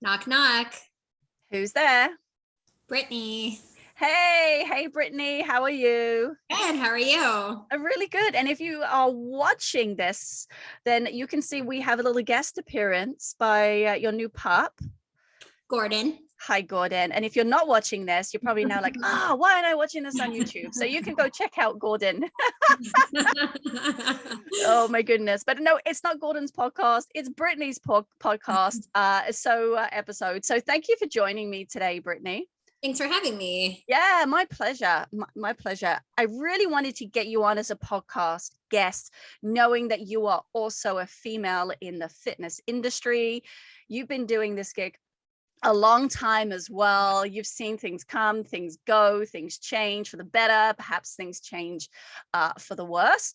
Knock, knock. Who's there? Brittany. Hey, Brittany, how are you? Good. How are you? I'm really good. And if you are watching this, then you can see we have a little guest appearance by your new pup. Gordon. Hi, Gordon. And if you're not watching this, you're probably now like, why am I watching this on YouTube? So you can go check out Gordon. Oh my goodness. But no, it's not Gordon's podcast. It's Brittany's podcast episode. So thank you for joining me today, Brittany. Thanks for having me. Yeah, my pleasure. My pleasure. I really wanted to get you on as a podcast guest, knowing that you are also a female in the fitness industry. You've been doing this gig a long time as well. You've seen things come, things go, things change for the better, perhaps things change for the worse.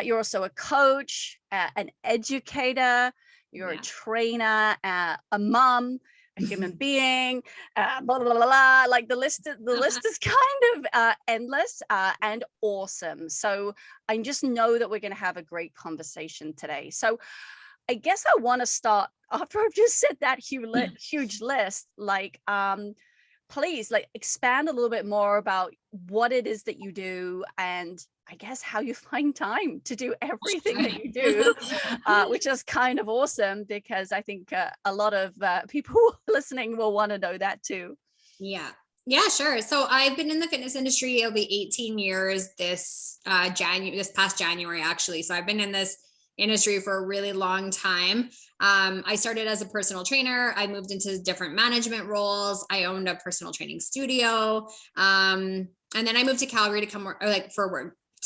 You're also a coach, an educator, you're a trainer, a mom, a human being, blah, blah, blah, blah. Like the list is kind of endless and awesome. So I just know that we're going to have a great conversation today. So I guess I want to start after I've just said that huge list, like, please expand a little bit more about what it is that you do and I guess how you find time to do everything that you do, which is kind of awesome because I think a lot of people listening will want to know that too. Yeah, sure. So I've been in the fitness industry. It'll be 18 years this past January, actually. So I've been in this industry for a really long time. I started as a personal trainer. I moved into different management roles. I owned a personal training studio. And then I moved to Calgary to come work,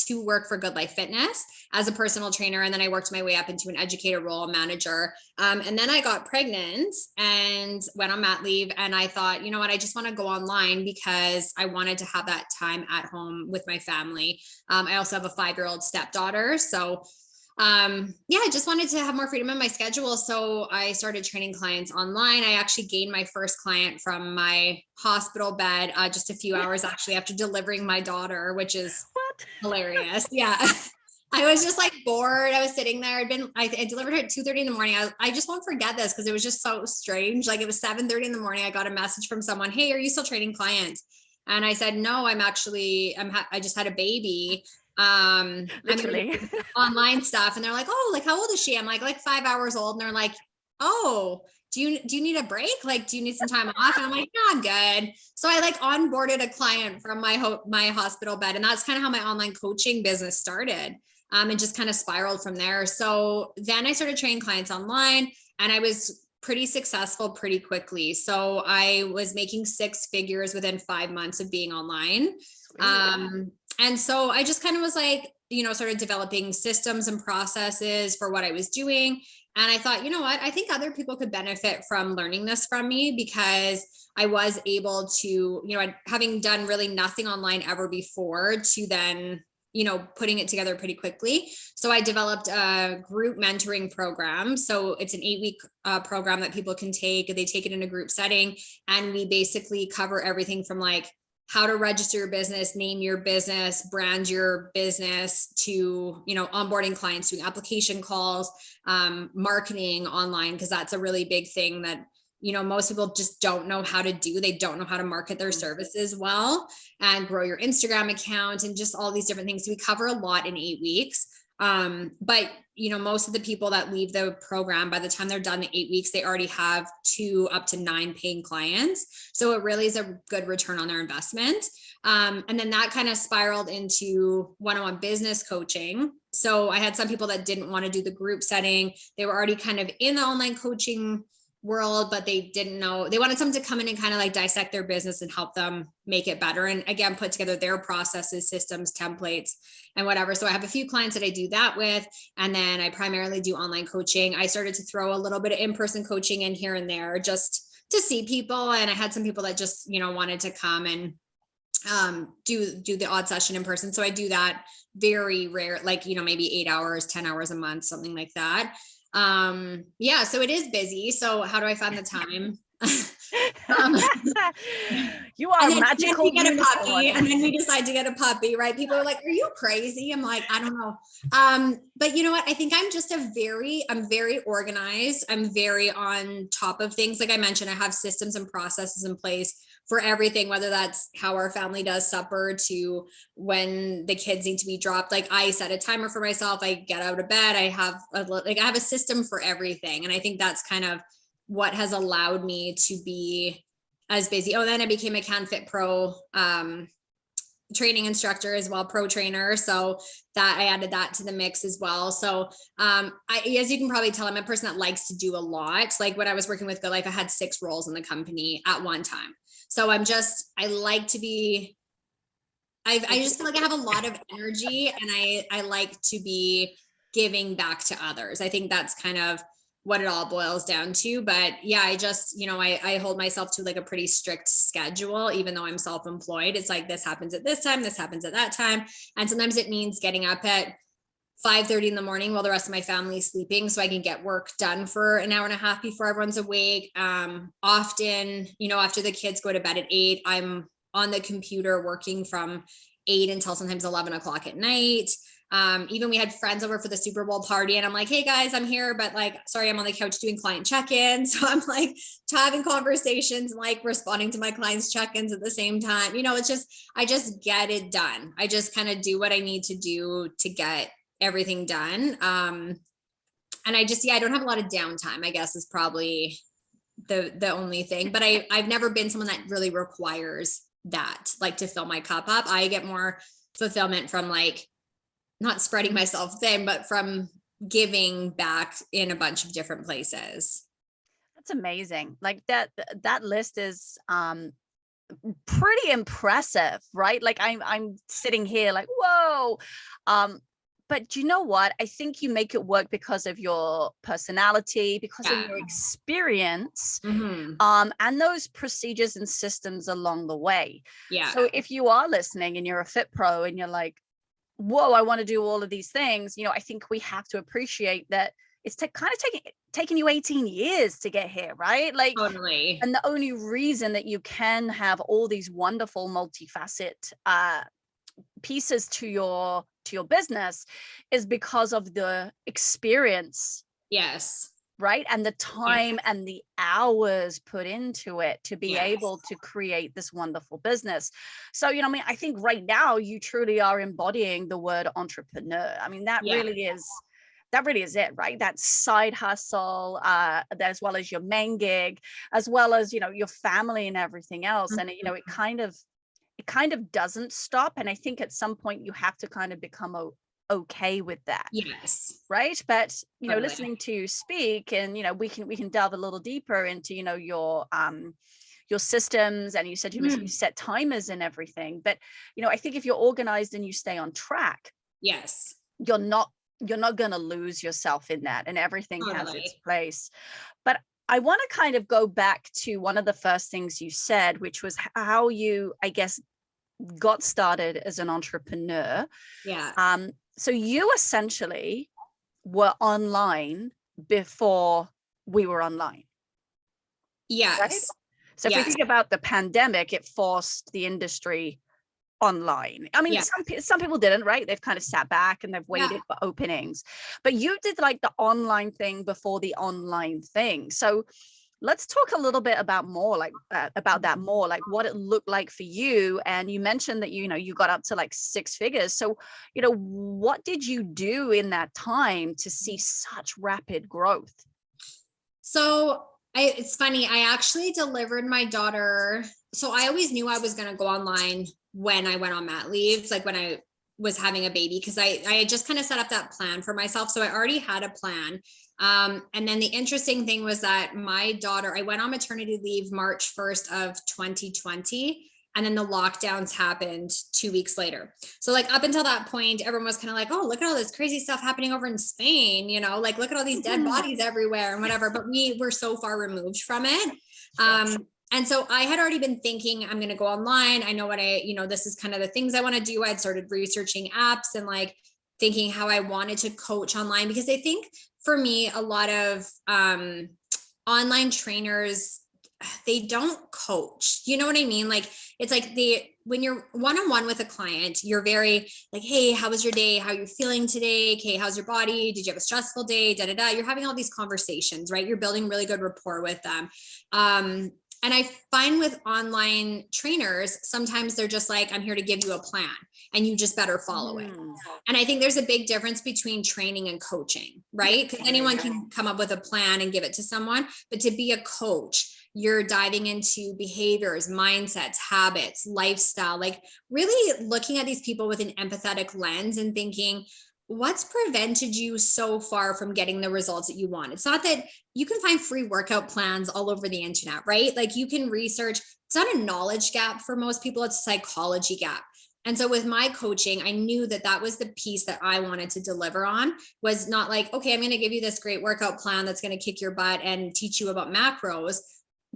to work for Good Life Fitness as a personal trainer. And then I worked my way up into an educator role, manager. And then I got pregnant and went on mat leave. And I thought, you know what, I just want to go online because I wanted to have that time at home with my family. I also have a 5-year-old stepdaughter. So I just wanted to have more freedom in my schedule. So I started training clients online. I actually gained my first client from my hospital bed, just a few hours actually after delivering my daughter, which is hilarious. Yeah. I was just like bored. I was sitting there. I delivered her at 2:30 in the morning. I just won't forget this because it was just so strange. Like it was 7:30 in the morning. I got a message from someone, "Hey, are you still training clients?" And I said, "No, I just had a baby." Literally online stuff. And they're like, "Oh, like how old is she?" I'm like 5 hours old. And they're like, "Oh, do you need a break? Like, do you need some time off?" And I'm like, "No, I'm good." So I onboarded a client from my hospital bed. And that's kind of how my online coaching business started. And just kind of spiraled from there. So then I started training clients online and I was pretty successful pretty quickly. So I was making 6 figures within 5 months of being online. And so I just kind of was started developing systems and processes for what I was doing. And I thought, you know what, I think other people could benefit from learning this from me because I was able to, having done really nothing online ever before to then, putting it together pretty quickly. So I developed a group mentoring program. So it's an 8-week program that people can take. They take it in a group setting. And we basically cover everything from how to register your business, name your business, brand your business, to, onboarding clients, doing application calls, marketing online, because that's a really big thing that, most people just don't know how to do. They don't know how to market their services well and grow your Instagram account and just all these different things. So we cover a lot in 8 weeks. But most of the people that leave the program, by the time they're done the 8 weeks, they already have 2 up to 9 paying clients. So it really is a good return on their investment. And then that kind of spiraled into one-on-one business coaching. So I had some people that didn't want to do the group setting. They were already kind of in the online coaching world, but they didn't know, they wanted someone to come in and kind of dissect their business and help them make it better. And again, put together their processes, systems, templates, and whatever. So I have a few clients that I do that with. And then I primarily do online coaching. I started to throw a little bit of in-person coaching in here and there just to see people. And I had some people that just, wanted to come and do the odd session in person. So I do that very rare, maybe 8 hours, 10 hours a month, something like that. So it is busy. So how do I find the time? Um, You are and a then magical we get a puppy, unicorn. and then we decide to get a puppy, right? People are like, "Are you crazy?" I'm like, "I don't know." But you know what? I think I'm very organized. I'm very on top of things. Like I mentioned, I have systems and processes in place for everything, whether that's how our family does supper to when the kids need to be dropped. Like I set a timer for myself. I get out of bed. I have a system for everything, and I think that's kind of what has allowed me to be as busy. Oh, then I became a CanFit Pro training instructor as well, pro trainer. So that I added that to the mix as well. So as you can probably tell, I'm a person that likes to do a lot. Like when I was working with Good Life, I had 6 roles in the company at one time. So I like to be, I just feel like I have a lot of energy, and I like to be giving back to others. I think that's kind of what it all boils down to. But yeah, I just, I hold myself to like a pretty strict schedule, even though I'm self-employed. It's like, this happens at this time, this happens at that time. And sometimes it means getting up at 5:30 in the morning while the rest of my family is sleeping, so I can get work done for an hour and a half before everyone's awake. Often, after the kids go to bed at 8, I'm on the computer working from 8 until sometimes 11 o'clock at night. Even we had friends over for the Super Bowl party, and I'm like, "Hey guys, I'm here, but like, sorry, I'm on the couch doing client check-ins." So I'm like having conversations and like responding to my clients' check-ins at the same time. It's just, I just get it done. I just kind of do what I need to do to get everything done. And I don't have a lot of downtime, I guess, is probably the only thing. But I've never been someone that really requires that, like, to fill my cup up. I get more fulfillment from like not spreading myself thin, but from giving back in a bunch of different places. That's amazing. Like that list is pretty impressive, right? Like I'm sitting here like, whoa. But you know what? I think you make it work because of your personality, because of your experience, and those procedures and systems along the way. Yeah. So if you are listening and you're a fit pro and you're like, whoa, I want to do all of these things, I think we have to appreciate that it's kind of taking you 18 years to get here, right? Like, totally. And the only reason that you can have all these wonderful multifaceted pieces to your business is because of the experience. Yes. Right. And the time and the hours put into it to be able to create this wonderful business. So, I think right now you truly are embodying the word entrepreneur. I mean, that really is it, right? That side hustle, as well as your main gig, as well as, your family and everything else. And, it kind of doesn't stop. And I think at some point you have to kind of become okay with that. Yes. Right. But, listening to you speak and, we can delve a little deeper into, your systems. And you said you set timers and everything. But, I think if you're organized and you stay on track, yes, you're not going to lose yourself in that, and everything has its place. But I want to kind of go back to one of the first things you said, which was how you, I guess, got started as an entrepreneur. Yeah. So you essentially were online before we were online. Yes. Right? So if we think about the pandemic, it forced the industry online. I mean, some people didn't, right? They've kind of sat back and they've waited for openings. But you did like the online thing before the online thing. So let's talk a little bit about that more, like what it looked like for you. And you mentioned that, you got up to like 6 figures. So, what did you do in that time to see such rapid growth? So it's funny. I actually delivered my daughter. So I always knew I was going to go online when I went on mat leave, like when I was having a baby, because I had just kind of set up that plan for myself. So I already had a plan. And then the interesting thing was that my daughter, I went on maternity leave March 1st of 2020. And then the lockdowns happened 2 weeks later. So like up until that point, everyone was kind of like, "Oh, look at all this crazy stuff happening over in Spain, like look at all these dead bodies everywhere and whatever." But we were so far removed from it. And so I had already been thinking, I'm going to go online. I know what this is kind of the things I want to do. I'd started researching apps and like thinking how I wanted to coach online, because I think for me, a lot of online trainers, they don't coach. You know what I mean? Like, it's like when you're one-on-one with a client, you're very like, hey, how was your day? How are you feeling today? Okay, how's your body? Did you have a stressful day? Da, da, da. You're having all these conversations, right? You're building really good rapport with them. And I find with online trainers, sometimes they're just like, I'm here to give you a plan and you just better follow it. And I think there's a big difference between training and coaching, right? Because anyone can come up with a plan and give it to someone, but to be a coach, you're diving into behaviors, mindsets, habits, lifestyle, like really looking at these people with an empathetic lens and thinking, what's prevented you so far from getting the results that you want? It's not that you can find free workout plans all over the internet, right? Like you can research. It's not a knowledge gap for most people, it's a psychology gap. And so with my coaching, I knew that that was the piece that I wanted to deliver on, was not like, okay, I'm going to give you this great workout plan that's going to kick your butt and teach you about macros.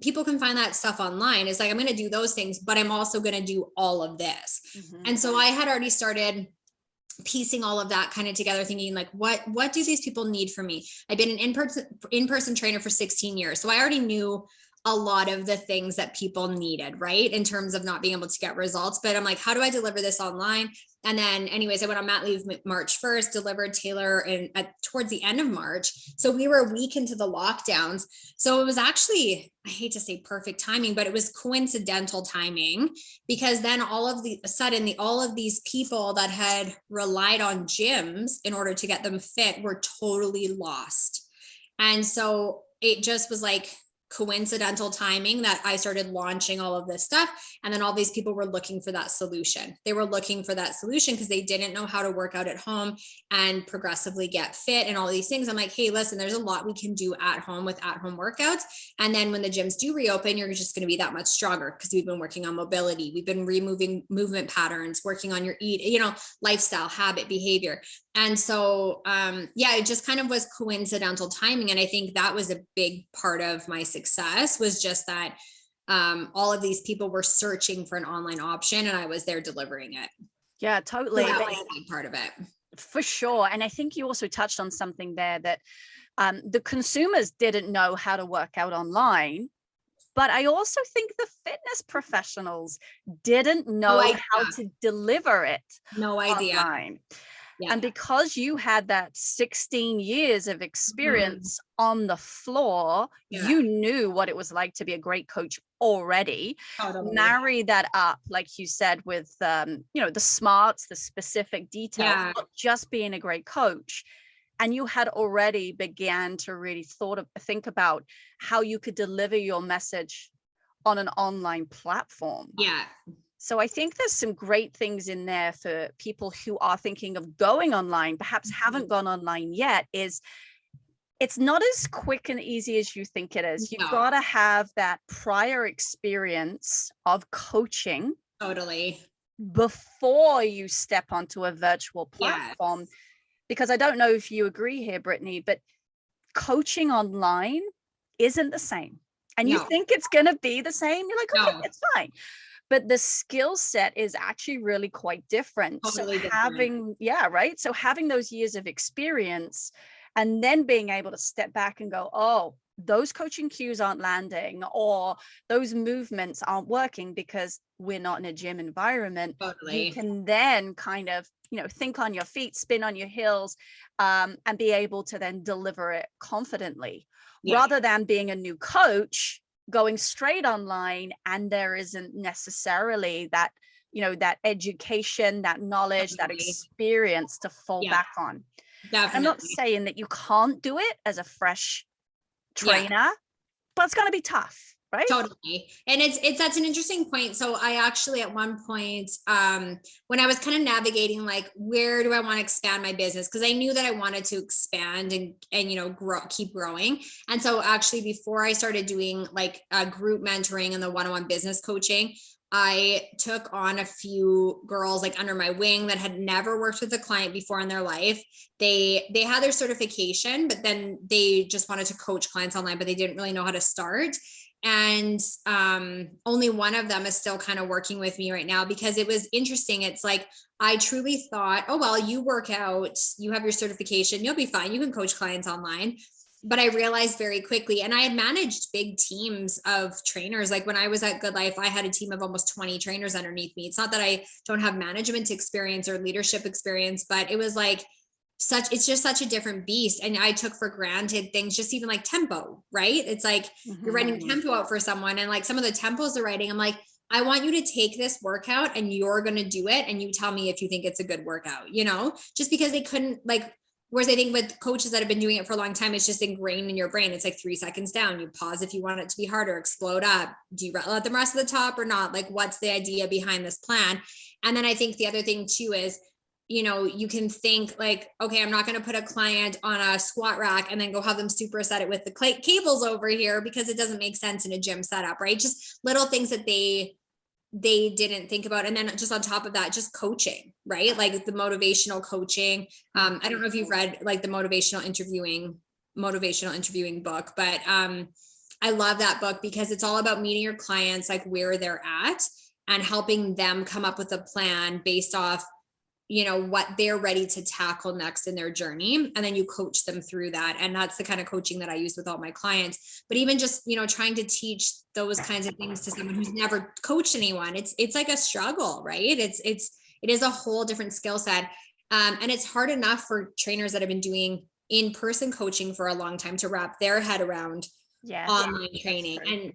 People can find that stuff online. It's like, I'm going to do those things, but I'm also going to do all of this. And so I had already started piecing all of that kind of together, thinking like, what do these people need from me? I've been an in-person trainer for 16 years. So I already knew a lot of the things that people needed, right? In terms of not being able to get results. But I'm like, how do I deliver this online? And then anyways, I went on mat leave March 1st, delivered Taylor towards the end of March. So we were a week into the lockdowns. So it was actually, I hate to say perfect timing, but it was coincidental timing, because then all of these people that had relied on gyms in order to get them fit were totally lost. And so it just was like coincidental timing that I started launching all of this stuff. And then all these people were looking for that solution. They were looking for that solution because they didn't know how to work out at home and progressively get fit and all these things. I'm like, hey, listen, there's a lot we can do at home with at-home workouts. And then when the gyms do reopen, you're just going to be that much stronger because we've been working on mobility. We've been removing movement patterns, working on your lifestyle, habit, behavior. And so, it just kind of was coincidental timing. And I think that was a big part of my success, was just that all of these people were searching for an online option and I was there delivering it. Yeah, totally. So that was a big part of it. For sure. And I think you also touched on something there, that the consumers didn't know how to work out online. But I also think the fitness professionals didn't know how to deliver it. No idea. Online. Yeah. And because you had that 16 years of experience on the floor, you knew what it was like to be a great coach already. Totally. Marry that up, like you said, with the smarts, the specific details, not just being a great coach. And you had already began to really think about how you could deliver your message on an online platform. Yeah. So I think there's some great things in there for people who are thinking of going online, perhaps haven't gone online yet, is it's not as quick and easy as you think it is. You've got to have that prior experience of coaching. Totally. Before you step onto a virtual platform. Yes. Because I don't know if you agree here, Brittany, but coaching online isn't the same. And you think it's going to be the same. You're like, okay, it's fine. But the skill set is actually really quite different. Totally different. So having those years of experience and then being able to step back and go, oh, those coaching cues aren't landing, or those movements aren't working because we're not in a gym environment. Totally. You can then kind of, think on your feet, spin on your heels, and be able to then deliver it confidently, rather than being a new coach going straight online and there isn't necessarily that, that education, that knowledge, that experience to fall back on. Definitely. I'm not saying that you can't do it as a fresh trainer, but it's going to be tough, right? Totally. And that's an interesting point. So I actually, at one point, when I was kind of navigating, like, where do I want to expand my business? Because I knew that I wanted to expand and keep growing. And so actually, before I started doing like group mentoring and the one-on-one business coaching, I took on a few girls like under my wing that had never worked with a client before in their life. They had their certification, but then they just wanted to coach clients online, but they didn't really know how to start. And only one of them is still kind of working with me right now, because it was interesting. It's like, I truly thought, oh, well, you work out, you have your certification, you'll be fine. You can coach clients online. but I realized very quickly, and I had managed big teams of trainers. Like when I was at Good Life, I had a team of almost 20 trainers underneath me. It's not that I don't have management experience or leadership experience, but it was like it's just such a different beast. And I took for granted things, just even like tempo, right? It's like you're writing tempo out for someone, and like some of the tempos they're writing, I'm like, I want you to take this workout and you're going to do it. And you tell me if you think it's a good workout, just because they couldn't, like, whereas I think with coaches that have been doing it for a long time, it's just ingrained in your brain. It's like 3 seconds down, you pause if you want it to be harder, explode up. Do you let them rest at the top or not? Like, what's the idea behind this plan? And then I think the other thing too is, you can think like, okay, I'm not going to put a client on a squat rack and then go have them superset it with the cables over here, because it doesn't make sense in a gym setup, right? Just little things that they didn't think about. And then just on top of that, just coaching, right? Like the motivational coaching. I don't know if you've read like the motivational interviewing book, but I love that book because it's all about meeting your clients, like where they're at, and helping them come up with a plan based off what they're ready to tackle next in their journey. And then you coach them through that. And that's the kind of coaching that I use with all my clients. But even just, trying to teach those kinds of things to someone who's never coached anyone, it's like a struggle, right? It is a whole different skill set. And it's hard enough for trainers that have been doing in-person coaching for a long time to wrap their head around online training. And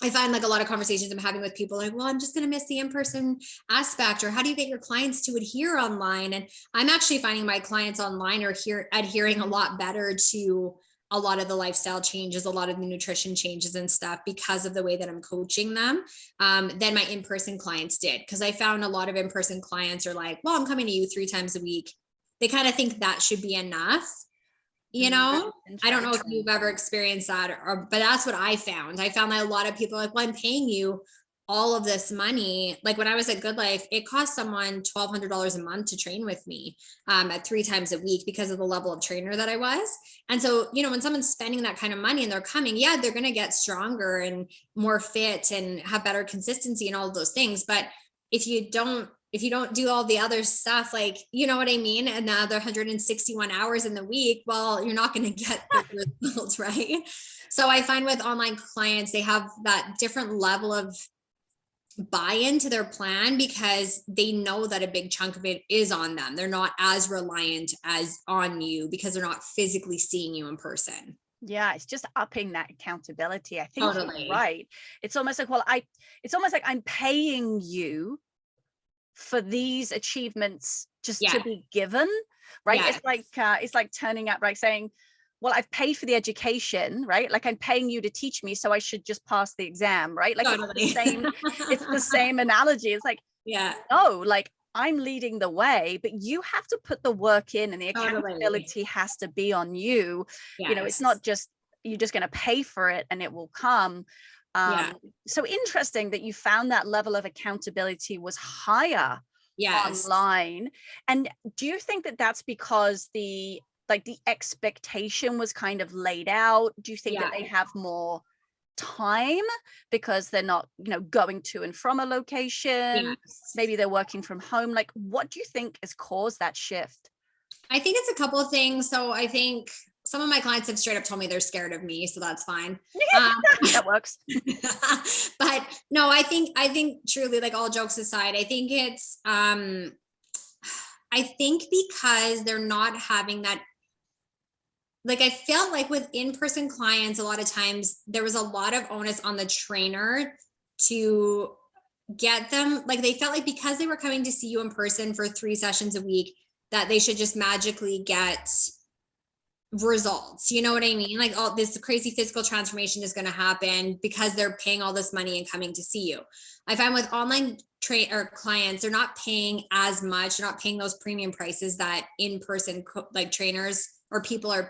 I find like a lot of conversations I'm having with people like, well, I'm just going to miss the in-person aspect, or how do you get your clients to adhere online? And I'm actually finding my clients online are adhering a lot better to a lot of the lifestyle changes, a lot of the nutrition changes and stuff, because of the way that I'm coaching them, than my in-person clients did. Because I found a lot of in-person clients are like, well, I'm coming to you 3 times a week. They kind of think that should be enough. I don't know if you've ever experienced that, but that's what I found. I found that a lot of people are like, well, I'm paying you all of this money. Like when I was at Good Life, it cost someone $1,200 a month to train with me at 3 times a week because of the level of trainer that I was. And so, when someone's spending that kind of money and they're coming, they're going to get stronger and more fit and have better consistency and all of those things. But if you don't do all the other stuff, like, you know what I mean? And the other 161 hours in the week, well, you're not going to get the results, right? So I find with online clients, they have that different level of buy-in to their plan because they know that a big chunk of it is on them. They're not as reliant as on you because they're not physically seeing you in person. Yeah, it's just upping that accountability. I think you're right. It's almost like, it's almost like I'm paying you for these achievements just to be given, right? It's like turning up, right? Saying, well, I've paid for the education, right? Like I'm paying you to teach me, so I should just pass the exam, right? Like it's the same analogy. It's like, no, like I'm leading the way, but you have to put the work in, and the accountability has to be on you. It's not just, you're just going to pay for it and it will come. So interesting that you found that level of accountability was higher online. And do you think that that's because the expectation was kind of laid out? Do you think that they have more time because they're not, going to and from a location? Maybe they're working from home. Like, what do you think has caused that shift? I think it's a couple of things. So I think some of my clients have straight up told me they're scared of me, so that's fine. That works. But no, I think truly, like all jokes aside, I think it's, I think because they're not having that, like I felt like with in-person clients, a lot of times there was a lot of onus on the trainer to get them, like they felt like because they were coming to see you in person for 3 sessions a week, that they should just magically get results. You know what I mean? Like all this crazy physical transformation is going to happen because they're paying all this money and coming to see you. I find with online clients, they're not paying as much. They're not paying those premium prices that in-person like trainers or people are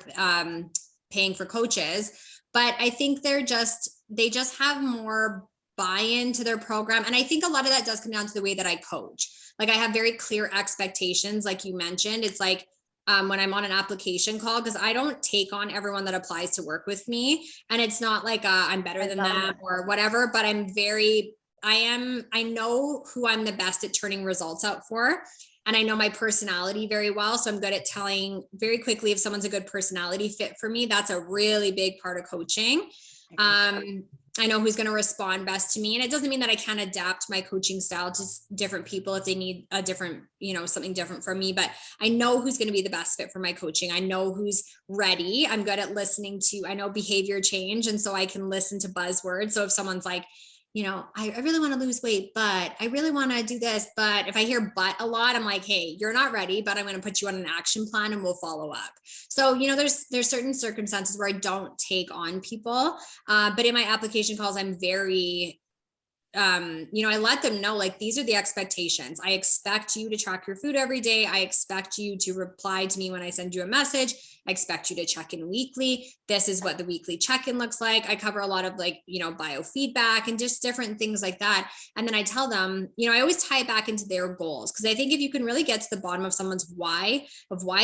paying for coaches. But I think they just have more buy-in to their program. And I think a lot of that does come down to the way that I coach. Like I have very clear expectations. Like you mentioned, it's like, when I'm on an application call, because I don't take on everyone that applies to work with me. And it's not like I'm better than them or whatever, but I know who I'm the best at turning results out for. and I know my personality very well. So I'm good at telling very quickly if someone's a good personality fit for me. That's a really big part of coaching. I know who's going to respond best to me. And it doesn't mean that I can't adapt my coaching style to different people if they need a different, something different from me, but I know who's going to be the best fit for my coaching. I know who's ready. I'm good at listening to, I know behavior change. And so I can listen to buzzwords. So if someone's like, I really want to lose weight, but I really want to do this. But if I hear but a lot, I'm like, hey, you're not ready, but I'm going to put you on an action plan and we'll follow up. So, there's certain circumstances where I don't take on people. But in my application calls, I'm very, I let them know, like, these are the expectations. I expect you to track your food every day. I expect you to reply to me when I send you a message. I expect you to check in weekly. This is what the weekly check-in looks like. I cover a lot of biofeedback and just different things like that. And then I tell them, I always tie it back into their goals. Cause I think if you can really get to the bottom of someone's why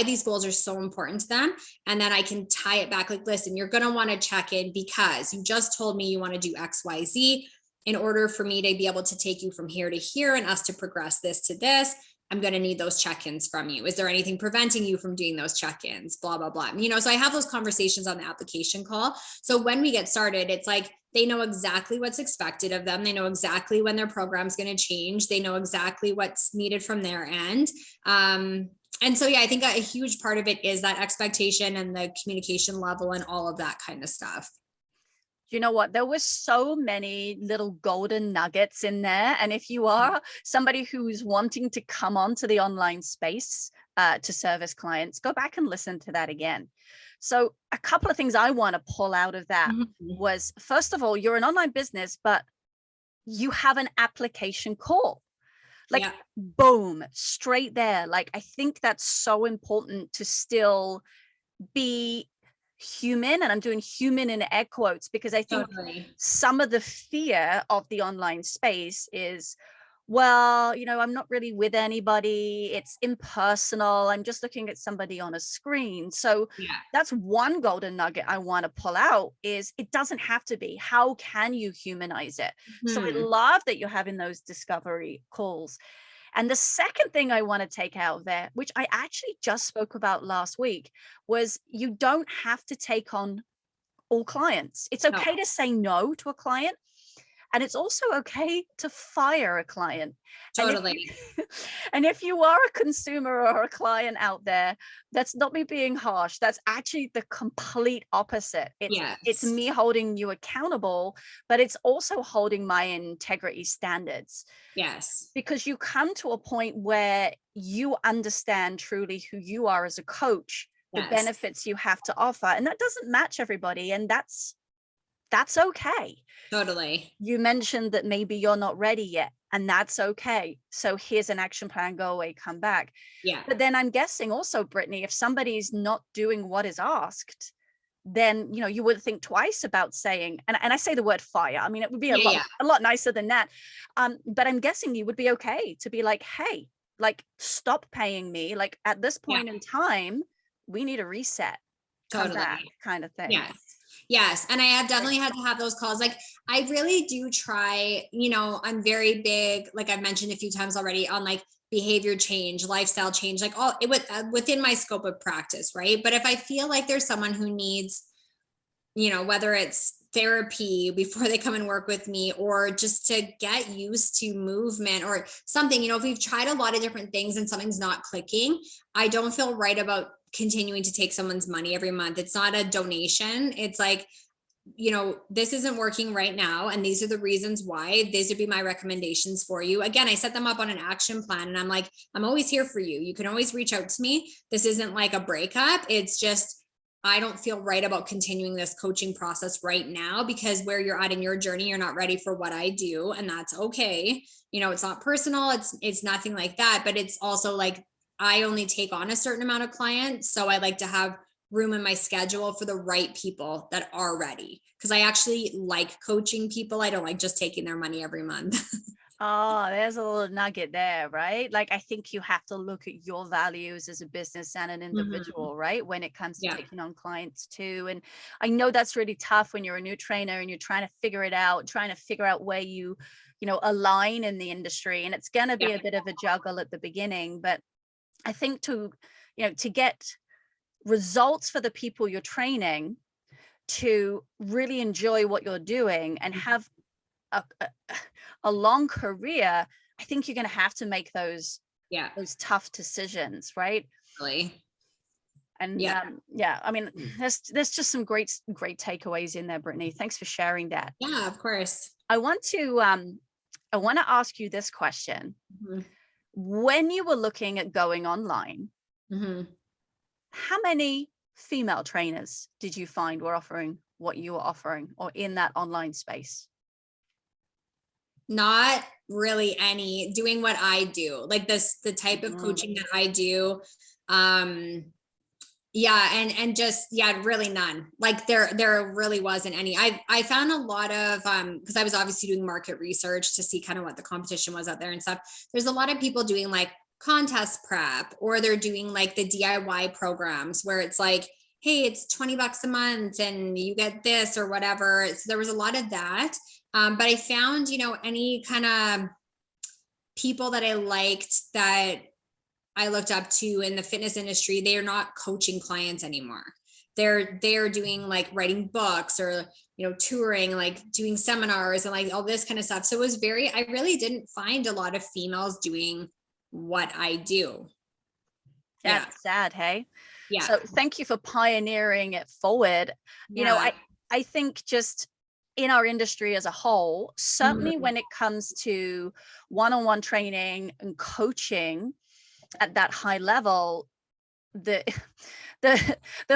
these goals are so important to them. And then I can tie it back, like, listen, you're going to want to check in because you just told me you want to do X, Y, Z. In order for me to be able to take you from here to here and us to progress this to this, I'm going to need those check-ins from you. Is there anything preventing you from doing those check-ins? Blah, blah, blah. So I have those conversations on the application call. So when we get started, it's like, they know exactly what's expected of them. They know exactly when their program's going to change. They know exactly what's needed from their end. And so, yeah, I think a huge part of it is that expectation and the communication level and all of that kind of stuff. You know what? There were so many little golden nuggets in there. And if you are somebody who's wanting to come onto the online space to service clients, go back and listen to that again. So a couple of things I want to pull out of that was, first of all, you're an online business, but you have an application call. Like, boom, straight there. Like, I think that's so important to still be human, and I'm doing human in air quotes because I think some of the fear of the online space is, well, I'm not really with anybody, it's impersonal, I'm just looking at somebody on a screen. So that's one golden nugget I want to pull out, is it doesn't have to be. How can you humanize it? So I love that you're having those discovery calls. And the second thing I want to take out of there, which I actually just spoke about last week, was you don't have to take on all clients. It's okay to say no to a client. And it's also okay to fire a client. Totally. And if you are a consumer or a client out there, that's not me being harsh. That's actually the complete opposite. It's me holding you accountable, but it's also holding my integrity standards. Yes. Because you come to a point where you understand truly who you are as a coach, the benefits you have to offer. And that doesn't match everybody. And that's okay. Totally. You mentioned that maybe you're not ready yet, and that's okay. So here's an action plan, go away, come back. Yeah. But then I'm guessing also, Brittany, if somebody's not doing what is asked, then, you would think twice about saying, and I say the word fire. I mean, it would be a lot nicer than that. But I'm guessing you would be okay to be like, hey, like, stop paying me. Like, at this point in time, we need a reset. Come back, kind of thing. Yes. And I have definitely had to have those calls. Like, I really do try, I'm very big, like I've mentioned a few times already, on like behavior change, lifestyle change, like all within my scope of practice. Right. But if I feel like there's someone who needs, whether it's therapy before they come and work with me, or just to get used to movement or something, if we've tried a lot of different things and something's not clicking, I don't feel right about continuing to take someone's money every month. It's not a donation. It's like, this isn't working right now, and these are the reasons why. These would be my recommendations for you. Again, I set them up on an action plan, and I'm like, I'm always here for you. You can always reach out to me. This isn't like a breakup. It's just, I don't feel right about continuing this coaching process right now, because where you're at in your journey, you're not ready for what I do. And that's okay. It's not personal. It's nothing like that, but it's also like, I only take on a certain amount of clients. So I like to have room in my schedule for the right people that are ready. Because I actually like coaching people. I don't like just taking their money every month. Oh, there's a little nugget there, right? Like, I think you have to look at your values as a business and an individual, right? When it comes to taking on clients too. And I know that's really tough when you're a new trainer and you're trying to figure it out, trying to figure out where you align in the industry. And it's going to be a bit of a juggle at the beginning, but I think to get results for the people you're training, to really enjoy what you're doing and have a long career, I think you're going to have to make those tough decisions, right? Really. And I mean, there's just some great takeaways in there, Brittany. Thanks for sharing that. Yeah, of course. I want to ask you this question. Mm-hmm. When you were looking at going online, mm-hmm. how many female trainers did you find were offering what you were offering, or in that online space? Not really any, doing what I do, like the type of coaching that I do. And just, really none. Like there really wasn't any. I found a lot of, because I was obviously doing market research to see kind of what the competition was out there and stuff. There's a lot of people doing like contest prep, or they're doing like the DIY programs where it's like, hey, it's $20 a month and you get this or whatever. So there was a lot of that. But I found, any kind of people that I liked, that I looked up to in the fitness industry, they are not coaching clients anymore. They're doing like writing books, or, touring, like doing seminars and like all this kind of stuff. So it was I really didn't find a lot of females doing what I do. That's sad, hey? Yeah. So thank you for pioneering it forward. I think just in our industry as a whole, certainly when it comes to one-on-one training and coaching at that high level, the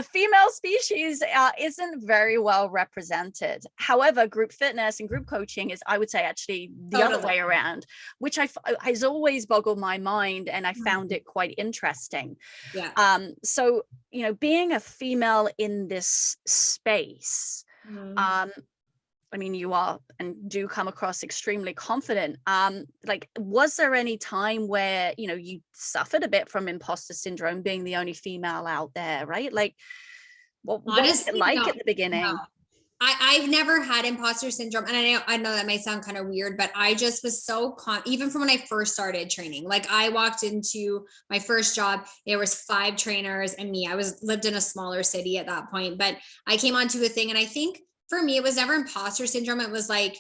female species isn't very well represented. However, group fitness and group coaching is, I would say, actually the other way around, which has always boggled my mind, and I found it quite interesting. So being a female in this space, I mean, you are and do come across extremely confident. Like, was there any time where, you suffered a bit from imposter syndrome, being the only female out there, right? Like, what was it like at the beginning? No. I've never had imposter syndrome. And I know that might sound kind of weird, but I just was so even from when I first started training. Like, I walked into my first job, there was 5 trainers and me. I lived in a smaller city at that point, but I came onto a thing, and I think for me, it was never imposter syndrome. It was like,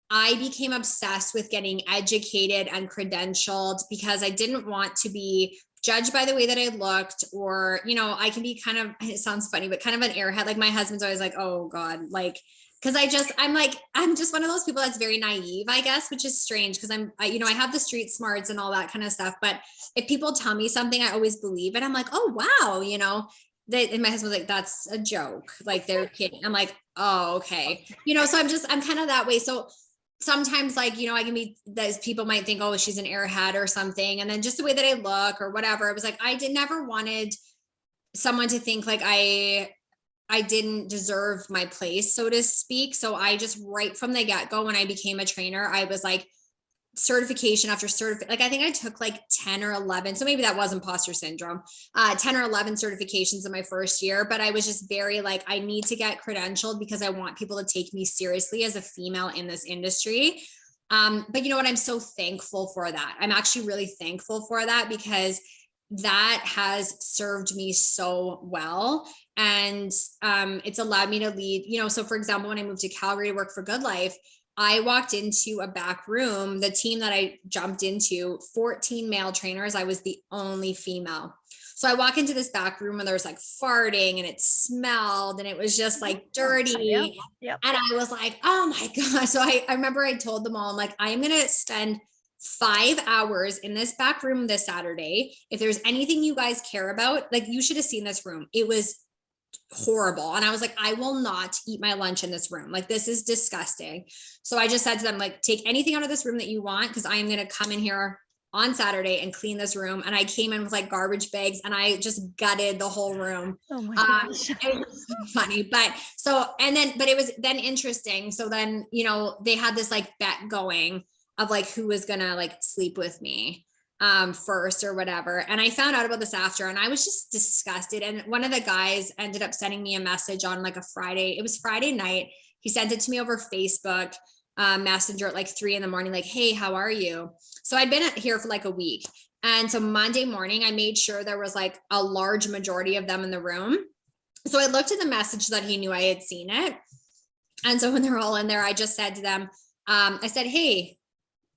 I became obsessed with getting educated and credentialed, because I didn't want to be judged by the way that I looked, or, I can be kind of, it sounds funny, but kind of an airhead. Like, my husband's always like, oh God, like, cause I'm just one of those people that's very naive, I guess, which is strange. Cause I have the street smarts and all that kind of stuff. But if people tell me something, I always believe it. I'm like, oh, wow. And my husband's like, that's a joke. Like, they're kidding. I'm like, oh, okay. So I'm kind of that way. So sometimes, like, I can be, those people might think, oh, she's an airhead or something. And then just the way that I look or whatever, it was like, never wanted someone to think like I didn't deserve my place, so to speak. So I just, right from the get-go, when I became a trainer, I was like, certification after certification. Like, I think I took like 10 or 11. So maybe that was imposter syndrome, 10 or 11 certifications in my first year. But I was just very like, I need to get credentialed because I want people to take me seriously as a female in this industry. But you know what? I'm so thankful for that. I'm actually really thankful for that, because that has served me so well. And it's allowed me to lead, so for example, when I moved to Calgary to work for Good Life, I walked into a back room, the team that I jumped into, 14 male trainers. I was the only female. So I walk into this back room and there was like farting and it smelled and it was just like dirty. Yep. And I was like, oh my God. So I remember I told them all, I'm like, I'm going to spend 5 hours in this back room this Saturday. If there's anything you guys care about, like, you should have seen this room. It was horrible. And I was like, I will not eat my lunch in this room. Like, this is disgusting. So I just said to them, like, take anything out of this room that you want, because I am going to come in here on Saturday and clean this room. And I came in with like garbage bags and I just gutted the whole room. Oh my gosh. It was funny. But it was then interesting. So then, they had this like bet going of like, who was going to like sleep with me first or whatever. And I found out about this after, and I was just disgusted. And one of the guys ended up sending me a message on like a Friday. It was Friday night. He sent it to me over Facebook Messenger at like 3 a.m, like, hey, how are you? So I'd been here for like a week. And so Monday morning, I made sure there was like a large majority of them in the room. So I looked at the message that he knew I had seen it. And so when they're all in there, I just said to them, I said, hey,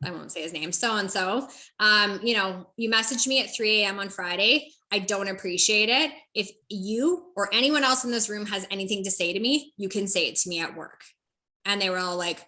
I won't say his name, so-and-so, you messaged me at 3 a.m. on Friday. I don't appreciate it. If you or anyone else in this room has anything to say to me, you can say it to me at work. And they were all like,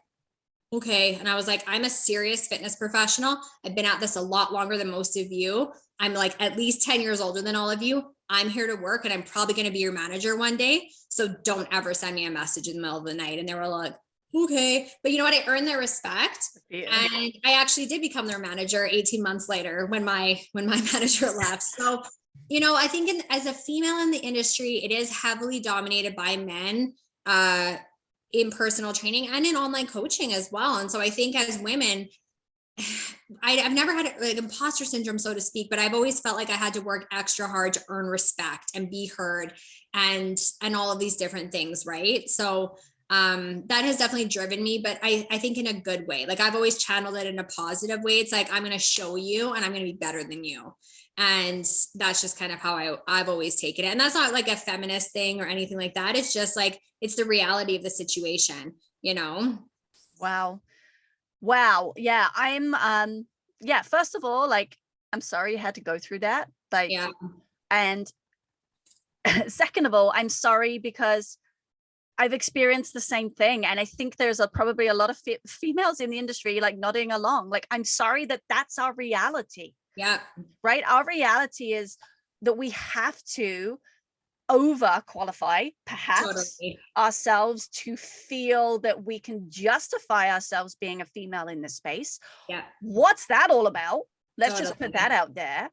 okay. And I was like, I'm a serious fitness professional. I've been at this a lot longer than most of you. I'm like at least 10 years older than all of you. I'm here to work and I'm probably going to be your manager one day. So don't ever send me a message in the middle of the night. And they were like, okay. But you know what? I earned their respect. Yeah. And I actually did become their manager 18 months later when my manager left. So, I think as a female in the industry, it is heavily dominated by men in personal training and in online coaching as well. And so I think as women, I've never had like imposter syndrome, so to speak, but I've always felt like I had to work extra hard to earn respect and be heard and all of these different things. Right. So that has definitely driven me, but I think in a good way. Like I've always channeled it in a positive way. It's like, I'm going to show you and I'm going to be better than you. And that's just kind of how I've always taken it. And that's not like a feminist thing or anything like that. It's just like, it's the reality of the situation, Wow. Yeah. First of all, like, I'm sorry you had to go through that. Like, yeah. And second of all, I'm sorry because I've experienced the same thing. And I think there's probably a lot of females in the industry, like nodding along. Like, I'm sorry that that's our reality. Yeah. Right. Our reality is that we have to overqualify perhaps ourselves to feel that we can justify ourselves being a female in this space. Yeah. What's that all about? Let's just put that out there.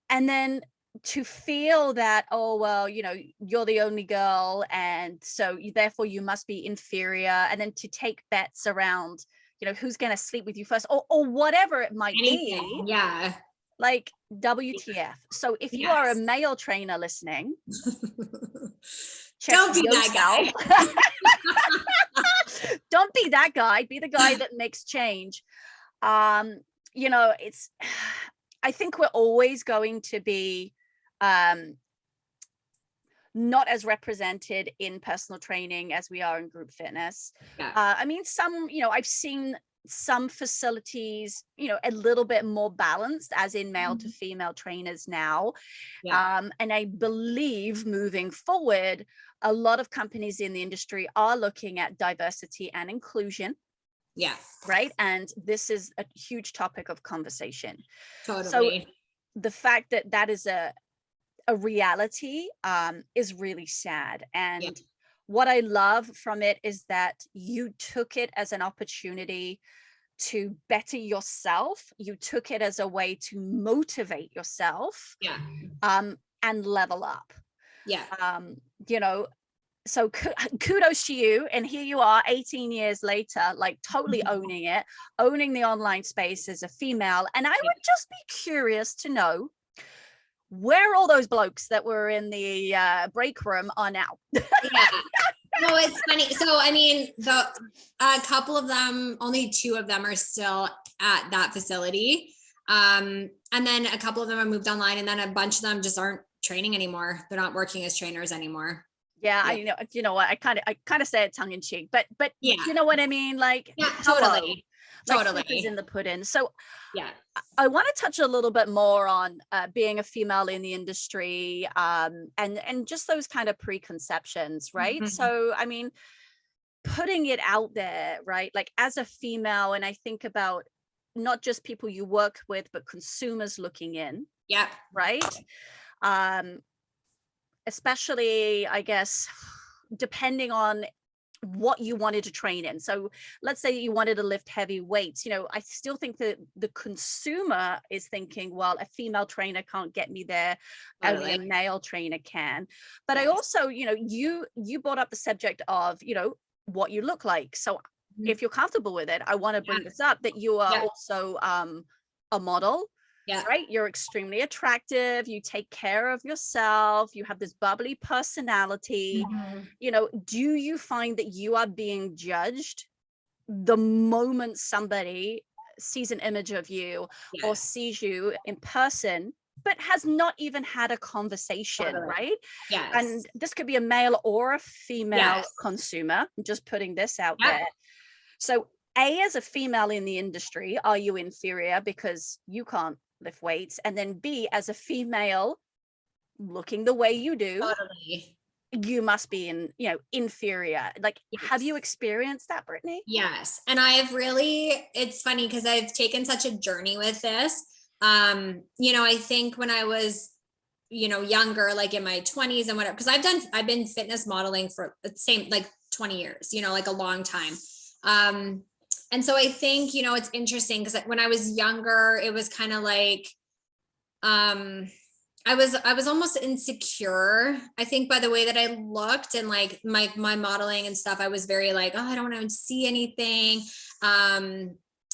And then to feel that, oh, well, you're the only girl. And so therefore you must be inferior. And then to take bets around, who's going to sleep with you first or whatever it might be. Yeah. Like WTF. So if you are a male trainer listening, don't be that guy. Don't be that guy. Be the guy that makes change. I think we're always going to be not as represented in personal training as we are in group fitness. Yeah. I've seen some facilities, a little bit more balanced as in male to female trainers now. Yeah. And I believe moving forward, a lot of companies in the industry are looking at diversity and inclusion. Yeah. Right. And this is a huge topic of conversation. Totally. So the fact that that is a reality is really sad. And what I love from it is that you took it as an opportunity to better yourself. You took it as a way to motivate yourself. Yeah. And level up. Yeah. So kudos to you. And here you are 18 years later, like totally owning it, owning the online space as a female. And I would just be curious to know where all those blokes that were in the break room are now. Yeah. No, it's funny. So, I mean, a couple of them, only 2 of them are still at that facility. And then a couple of them have moved online, and then a bunch of them just aren't training anymore. They're not working as trainers anymore. Yeah. You know what? I kind of say it tongue in cheek, but yeah, you know what I mean? Like, yeah, totally. Totally. In the pudding. So yeah, I want to touch a little bit more on being a female in the industry and just those kind of preconceptions, right? Mm-hmm. So, I mean, putting it out there, right? Like as a female, and I think about not just people you work with, but consumers looking in. Yeah. Right. Especially, I guess, depending on what you wanted to train in. So let's say you wanted to lift heavy weights. I still think that the consumer is thinking, well, a female trainer can't get me there. Only a male trainer can. But yes. I also, you brought up the subject of, what you look like. So if you're comfortable with it, I want to bring this up, that you are also a model. Yeah. Right. You're extremely attractive. You take care of yourself. You have this bubbly personality. Mm-hmm. Do you find that you are being judged the moment somebody sees an image of you or Yes. sees you in person, but has not even had a conversation, Totally. right? Yes. And this could be a male or a female Yes. consumer. I'm just putting this out Yep. there. So, A, as a female in the industry, are you inferior because you can't lift weights? And then B, as a female looking the way you do, Totally. you must be inferior. Like, have Yes. you experienced that, Brittany? Yes. And it's funny because I've taken such a journey with this. I think when I was, younger, like in my 20s and whatever, because I've been fitness modeling for the same, like 20 years, like a long time. And so I think, it's interesting because when I was younger, it was kind of like, I was almost insecure, I think, by the way that I looked and like my modeling and stuff. I was very like, oh, I don't want to see anything.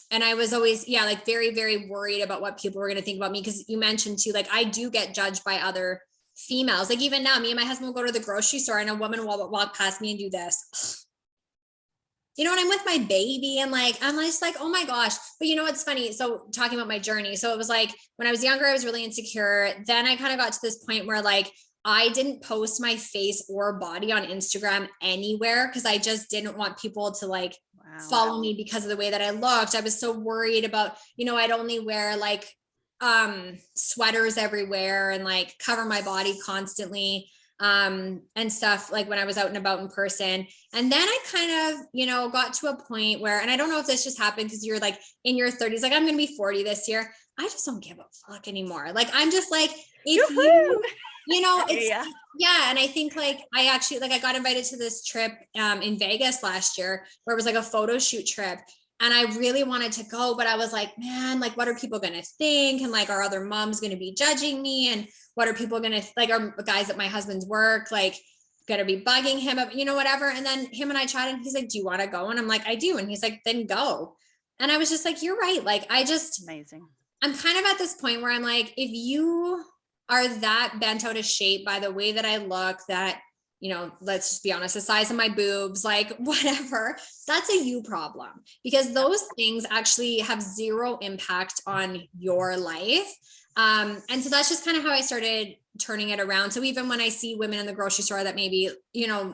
And I was always, like very, very worried about what people were going to think about me. Cause you mentioned too, like I do get judged by other females. Like even now, me and my husband will go to the grocery store and a woman will walk past me and do this. When I'm with my baby and like, I'm just like, oh my gosh. But what's funny? So talking about my journey. So it was like, when I was younger, I was really insecure. Then I kind of got to this point where like, I didn't post my face or body on Instagram anywhere because I just didn't want people to like follow me because of the way that I looked. I was so worried about, I'd only wear like sweaters everywhere and like cover my body constantly and stuff, like when I was out and about in person. And then I kind of, got to a point where, and I don't know if this just happened because you're like in your 30s, like I'm going to be 40 this year. I just don't give a fuck anymore. Like, I'm just like, if it's, yeah. And I think like, I actually, like I got invited to this trip in Vegas last year where it was like a photo shoot trip. And I really wanted to go, but I was like, man, like, what are people going to think? And like, are other moms going to be judging me? And what are people going to, like, are guys at my husband's work, like, going to be bugging him up, whatever. And then him and I chatted and he's like, do you want to go? And I'm like, I do. And he's like, then go. And I was just like, you're right. Like, amazing. I'm kind of at this point where I'm like, if you are that bent out of shape by the way that I look, that, let's just be honest, the size of my boobs, like whatever, that's a you problem, because those things actually have zero impact on your life. And so that's just kind of how I started turning it around. So even when I see women in the grocery store that maybe,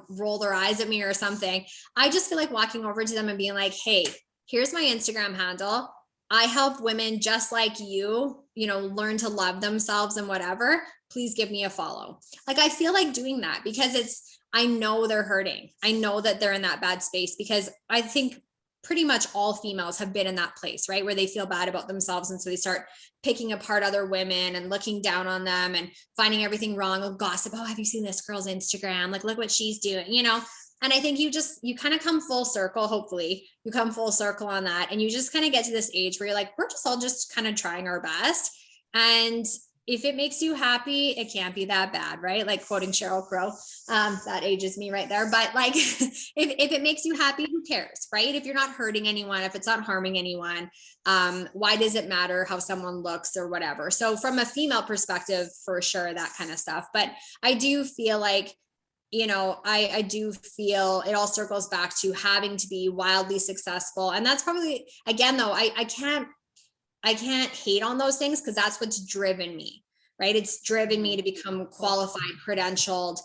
roll their eyes at me or something, I just feel like walking over to them and being like, hey, here's my Instagram handle. I help women just like you, learn to love themselves and whatever. Please give me a follow. Like, I feel like doing that because I know they're hurting. I know that they're in that bad space, because I think pretty much all females have been in that place, right? Where they feel bad about themselves. And so they start picking apart other women and looking down on them and finding everything wrong. Oh, gossip. Oh, have you seen this girl's Instagram? Like, look what she's doing, And I think you kind of come full circle. Hopefully you come full circle on that. And you just kind of get to this age where you're like, we're just all just kind of trying our best. And if it makes you happy, it can't be that bad, right? Like quoting Sheryl Crow, that ages me right there. But like, if it makes you happy, who cares, right? If you're not hurting anyone, if it's not harming anyone, why does it matter how someone looks or whatever? So from a female perspective, for sure, that kind of stuff. But I do feel like, I do feel it all circles back to having to be wildly successful. And that's probably, again, though, I can't hate on those things, because that's what's driven me, right? It's driven me to become qualified, credentialed,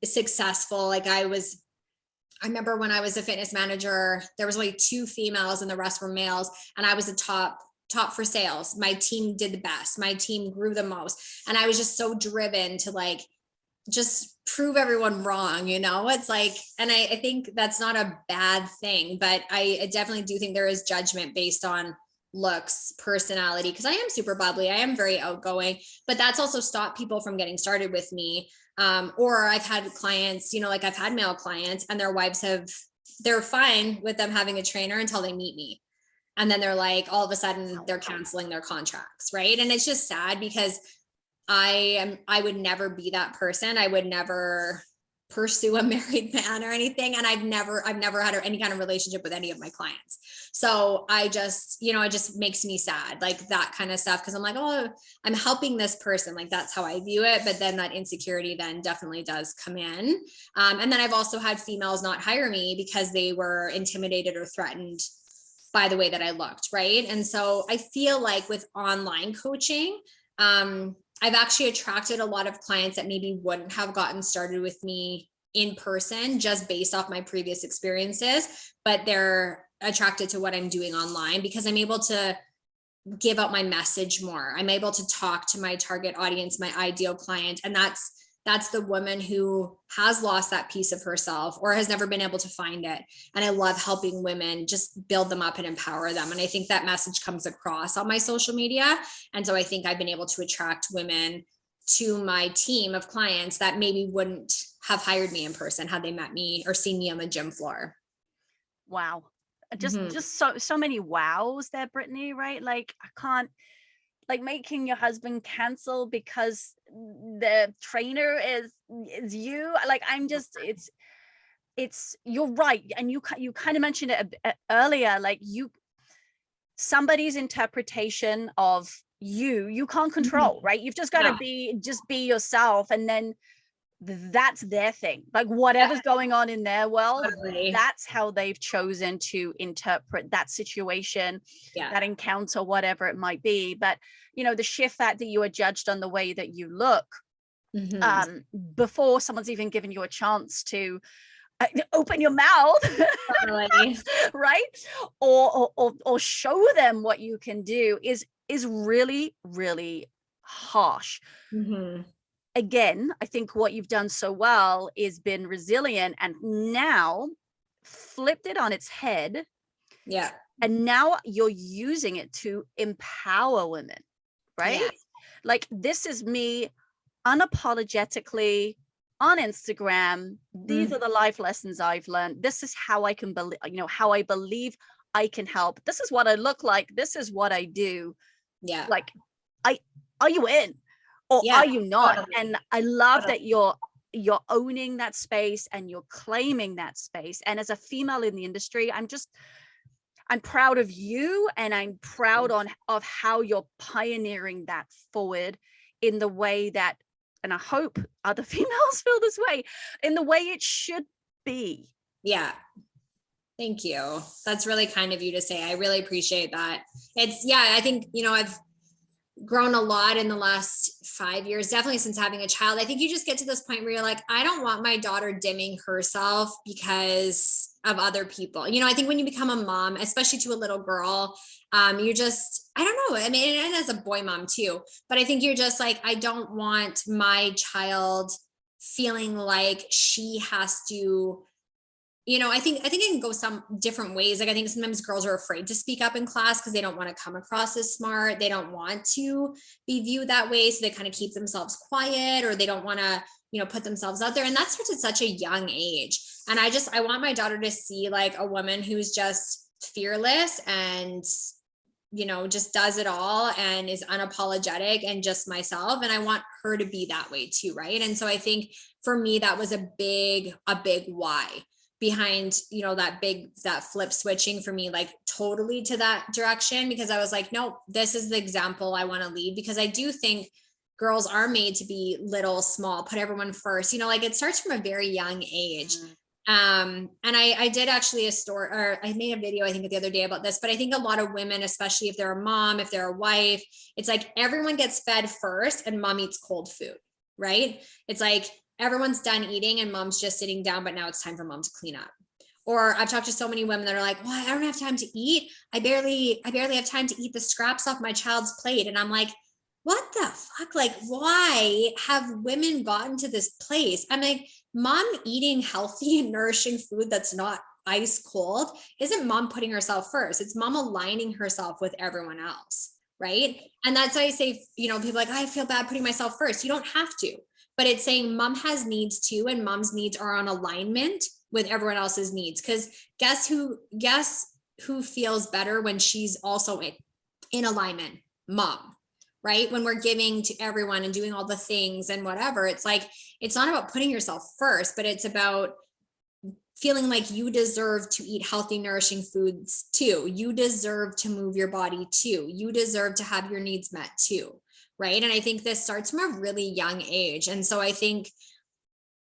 successful. Like I remember when I was a fitness manager, there was only 2 females and the rest were males. And I was a top for sales. My team did the best. My team grew the most. And I was just so driven to like, just prove everyone wrong, it's like, and I think that's not a bad thing, but I definitely do think there is judgment based on looks, personality, because I am super bubbly. I am very outgoing, but that's also stopped people from getting started with me. Or I've had clients, like I've had male clients and their wives they're fine with them having a trainer until they meet me. And then they're like, all of a sudden they're canceling their contracts. Right. And it's just sad, because I would never be that person. I would never pursue a married man or anything. And I've never had any kind of relationship with any of my clients. So I just, it just makes me sad, like that kind of stuff. Cause I'm like, oh, I'm helping this person. Like that's how I view it. But then that insecurity then definitely does come in. And then I've also had females not hire me because they were intimidated or threatened by the way that I looked, right? And so I feel like with online coaching, I've actually attracted a lot of clients that maybe wouldn't have gotten started with me in person just based off my previous experiences, but they're attracted to what I'm doing online because I'm able to give out my message more. I'm able to talk to my target audience, my ideal client. And that's the woman who has lost that piece of herself or has never been able to find it. And I love helping women just build them up and empower them. And I think that message comes across on my social media. And so I think I've been able to attract women to my team of clients that maybe wouldn't have hired me in person had they met me or seen me on the gym floor. Wow. Just so many wows there, Brittany, right? Like I can't, like making your husband cancel because the trainer is you. Like I'm just, it's you're right. And you kind of mentioned it earlier, like somebody's interpretation of you can't control, right? You've just got to be yourself, and then that's their thing. Like whatever's going on in their world, that's how they've chosen to interpret that situation, that encounter, whatever it might be. But the sheer fact that you are judged on the way that you look before someone's even given you a chance to open your mouth, right, or show them what you can do is really, really harsh. Again, I think what you've done so well is been resilient and now flipped it on its head. Yeah. And now you're using it to empower women, right? Yeah. Like this is me unapologetically on Instagram. These are the life lessons I've learned. This is how I can believe, how I believe I can help. This is what I look like. This is what I do. Yeah. Like, are you in? Or are you not? Totally. And I love that you're owning that space and you're claiming that space. And as a female in the industry, I'm proud of you, and I'm proud of how you're pioneering that forward in the way that, and I hope other females feel this way, in the way it should be. Yeah. Thank you. That's really kind of you to say. I really appreciate that. I think, I've grown a lot in the last 5 years, definitely since having a child. I think you just get to this point where you're like, I don't want my daughter dimming herself because of other people. I think when you become a mom, especially to a little girl, you're just, I don't know. I mean, and as a boy mom too, but I think you're just like, I don't want my child feeling like she has to, I think it can go some different ways. Like I think sometimes girls are afraid to speak up in class because they don't want to come across as smart. They don't want to be viewed that way. So they kind of keep themselves quiet, or they don't want to, put themselves out there. And that starts at such a young age. And I want my daughter to see like a woman who's just fearless and, just does it all and is unapologetic and just myself. And I want her to be that way too. Right. And so I think for me, that was a big why behind, that flip switching for me, like totally to that direction, because I was like, no, this is the example I want to lead, because I do think girls are made to be little, small, put everyone first, like it starts from a very young age. And I did actually I made a video, I think the other day about this, but I think a lot of women, especially if they're a mom, if they're a wife, it's like everyone gets fed first and mom eats cold food, right? It's like, everyone's done eating and mom's just sitting down, but now it's time for mom to clean up. Or I've talked to so many women that are like, well, I don't have time to eat. I barely have time to eat the scraps off my child's plate. And I'm like, what the fuck? Like, why have women gotten to this place? I'm like, mom eating healthy and nourishing food that's not ice cold isn't mom putting herself first. It's mom aligning herself with everyone else. Right. And that's why I say, people are like, I feel bad putting myself first. You don't have to. But it's saying mom has needs too, and mom's needs are on alignment with everyone else's needs. Because guess who feels better when she's also in alignment? Mom, right? When we're giving to everyone and doing all the things and whatever, it's like, it's not about putting yourself first, but it's about feeling like you deserve to eat healthy, nourishing foods too. You deserve to move your body too. You deserve to have your needs met too. Right. And I think this starts from a really young age. And so I think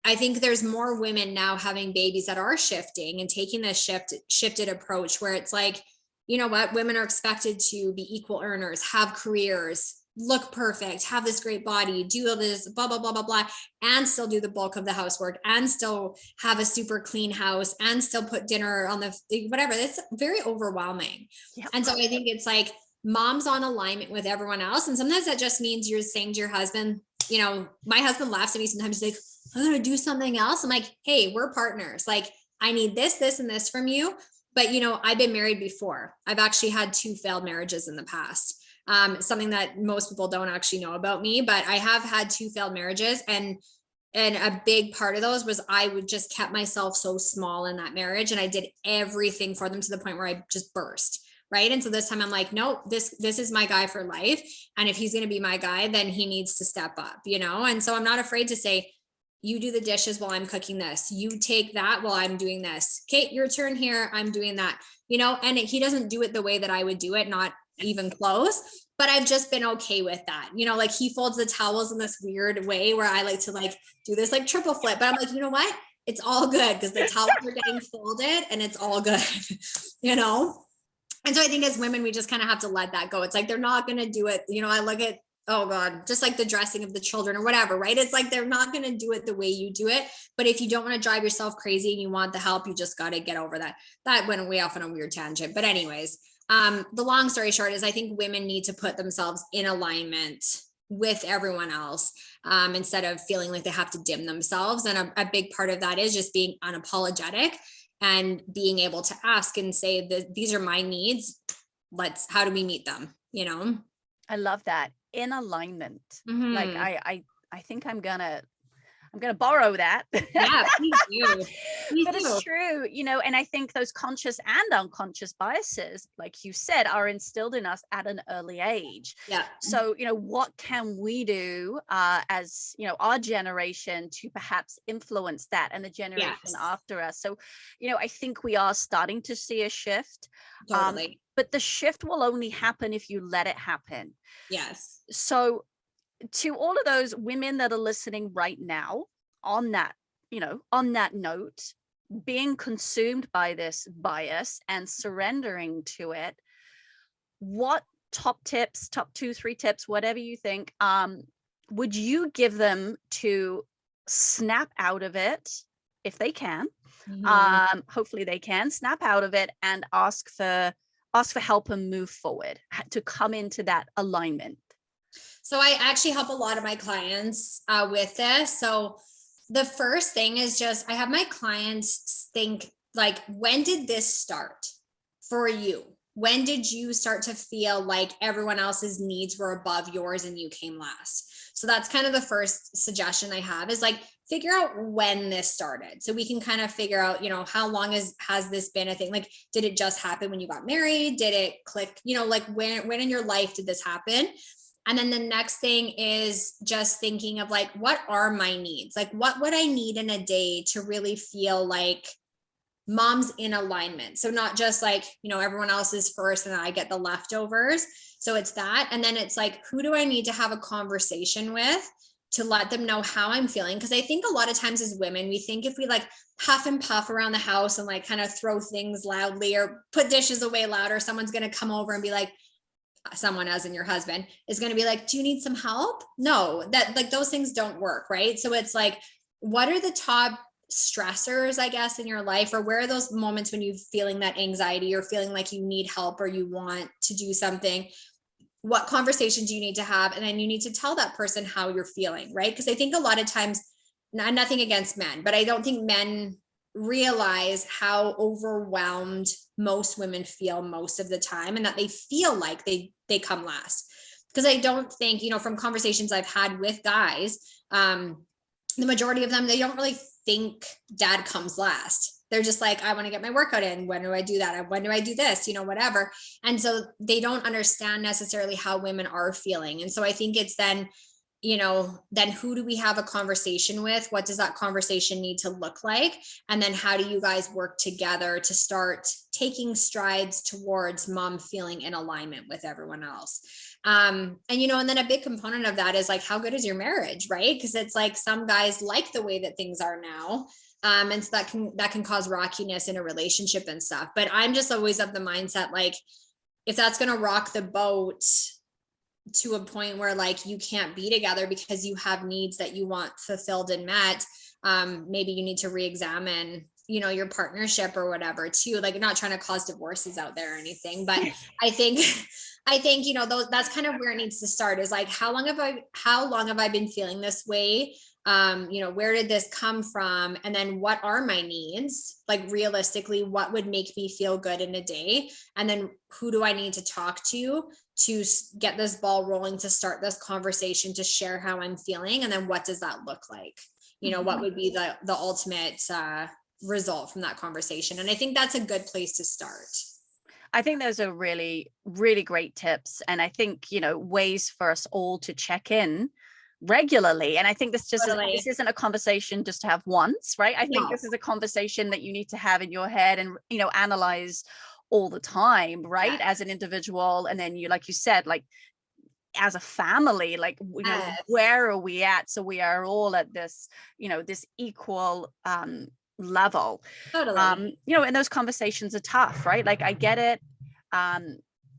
there's more women now having babies that are shifting and taking this shifted approach where it's like, you know what, women are expected to be equal earners, have careers, look perfect, have this great body, do all this, blah, blah, blah, blah, blah, and still do the bulk of the housework and still have a super clean house and still put dinner on the, whatever. It's very overwhelming. Yep. And so I think it's like mom's on alignment with everyone else. And sometimes that just means you're saying to your husband, you know, my husband laughs at me sometimes. He's like, I'm going to do something else. I'm like, hey, we're partners. Like, I need this, this, and this from you. But, you know, I've been married before. I've actually had 2 failed marriages in the past. Something that most people don't actually know about me, but I have had 2 failed marriages. And a big part of those was I would just kept myself so small in that marriage. And I did everything for them to the point where I just burst. Right. And so this time I'm like, nope, this is my guy for life. And if he's going to be my guy, then he needs to step up, you know? And so I'm not afraid to say, you do the dishes while I'm cooking this, you take that while I'm doing this. Kate, your turn here. I'm doing that, you know, and he doesn't do it the way that I would do it, not even close, but I've just been okay with that. You know, like he folds the towels in this weird way where I like to like do this like triple flip, but I'm like, you know what? It's all good because the towels are getting folded and it's all good, you know? And so I think as women, we just kind of have to let that go. It's like, they're not going to do it. You know, I look at, oh God, just like the dressing of the children or whatever, right? It's like, they're not going to do it the way you do it. But if you don't want to drive yourself crazy and you want the help, you just got to get over that. That went way off on a weird tangent. But anyways, the long story short is I think women need to put themselves in alignment with everyone else, instead of feeling like they have to dim themselves. And a big part of that is just being unapologetic and being able to ask and say that these are my needs. How do we meet them? You know? I love that. In alignment. Mm-hmm. Like I think I'm gonna borrow that. Yeah, please do. But it's true, you know, and I think those conscious and unconscious biases, like you said, are instilled in us at an early age. Yeah. So, you know, what can we do as, you know, our generation to perhaps influence that and the generation after us? So, you know, I think we are starting to see a shift. Totally. But the shift will only happen if you let it happen. Yes. So to all of those women that are listening right now on that, you know, on that note, being consumed by this bias and surrendering to it, what top 2, 3 tips, whatever you think, would you give them to snap out of it if they can? Mm-hmm. Hopefully they can snap out of it and ask for help and move forward to come into that alignment. So I actually help a lot of my clients with this. So the first thing is just, I have my clients think like, when did this start for you? When did you start to feel like everyone else's needs were above yours and you came last? So that's kind of the first suggestion I have, is like, figure out when this started. So we can kind of figure out, you know, how long has this been a thing? Like, did it just happen when you got married? Did it click? You know, like when in your life did this happen? And then the next thing is just thinking of like, what are my needs? Like, what would I need in a day to really feel like mom's in alignment? So not just like, you know, everyone else is first and I get the leftovers. So it's that. And then it's like, who do I need to have a conversation with to let them know how I'm feeling? Because I think a lot of times as women, we think if we like huff and puff around the house and like kind of throw things loudly or put dishes away louder, someone's going to come over and be like, someone, as in your husband, is going to be like, do you need some help? No, that like those things don't work. Right. So it's like, what are the top stressors, I guess, in your life? Or where are those moments when you're feeling that anxiety or feeling like you need help or you want to do something? What conversation do you need to have? And then you need to tell that person how you're feeling. Right. Because I think a lot of times, nothing against men, but I don't think men realize how overwhelmed most women feel most of the time, and that they feel like they come last. Because I don't think, you know, from conversations I've had with guys, the majority of them, they don't really think dad comes last. They're just like, I want to get my workout in. When do I do that? When do I do this? You know, whatever. And so they don't understand necessarily how women are feeling. And so I think it's then, you know, then who do we have a conversation with? What does that conversation need to look like? And then how do you guys work together to start taking strides towards mom feeling in alignment with everyone else? And, you know, and then a big component of that is like, how good is your marriage, right? Because it's like, some guys like the way that things are now. And so that can cause rockiness in a relationship and stuff. But I'm just always of the mindset, like, if that's going to rock the boat to a point where like you can't be together because you have needs that you want fulfilled and met, maybe you need to re-examine, you know, your partnership or whatever too. Like, not trying to cause divorces out there or anything, but I think you know, that's kind of where it needs to start, is like, how long have I been feeling this way? You know, where did this come from? And then what are my needs? Like, realistically, what would make me feel good in a day? And then who do I need to talk to get this ball rolling, to start this conversation, to share how I'm feeling? And then what does that look like? You know, what would be the ultimate result from that conversation? And I think that's a good place to start. I think those are really, really great tips. And I think, you know, ways for us all to check in regularly. And I think this isn't a conversation just to have once, right? I think this is a conversation that you need to have in your head and, you know, analyze all the time, right? As an individual. And then you, like you said, like, as a family, like, you know, where are we at? So we are all at this, you know, this equal level. Totally. You know, and those conversations are tough, right? Like, I get it.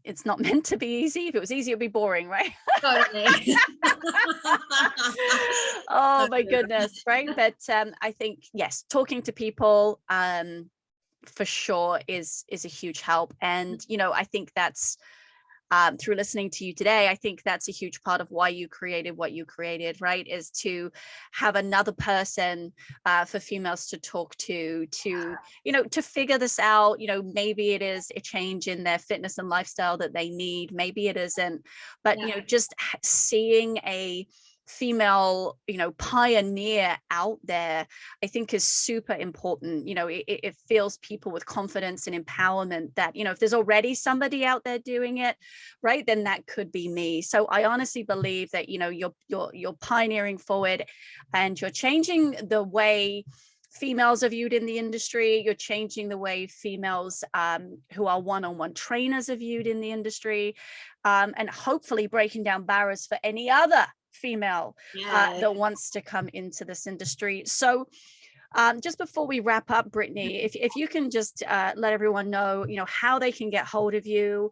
It's not meant to be easy. If it was easy, it'd be boring, right? Totally. Oh my goodness, right? But I think, yes, talking to people for sure is a huge help. And, you know, I think that's through listening to you today, I think that's a huge part of why you created what you created, right? Is to have another person for females to talk to, you know, to figure this out. You know, maybe it is a change in their fitness and lifestyle that they need. Maybe it isn't, but, you know, just seeing a female, you know, pioneer out there, I think is super important. You know, it fills people with confidence and empowerment that, you know, if there's already somebody out there doing it, right, then that could be me. So I honestly believe that, you know, you're pioneering forward, and you're changing the way females are viewed in the industry. You're changing the way females who are one-on-one trainers are viewed in the industry, and hopefully breaking down barriers for any other female that wants to come into this industry. So just before we wrap up, Brittany, if you can just let everyone know, you know, how they can get hold of you.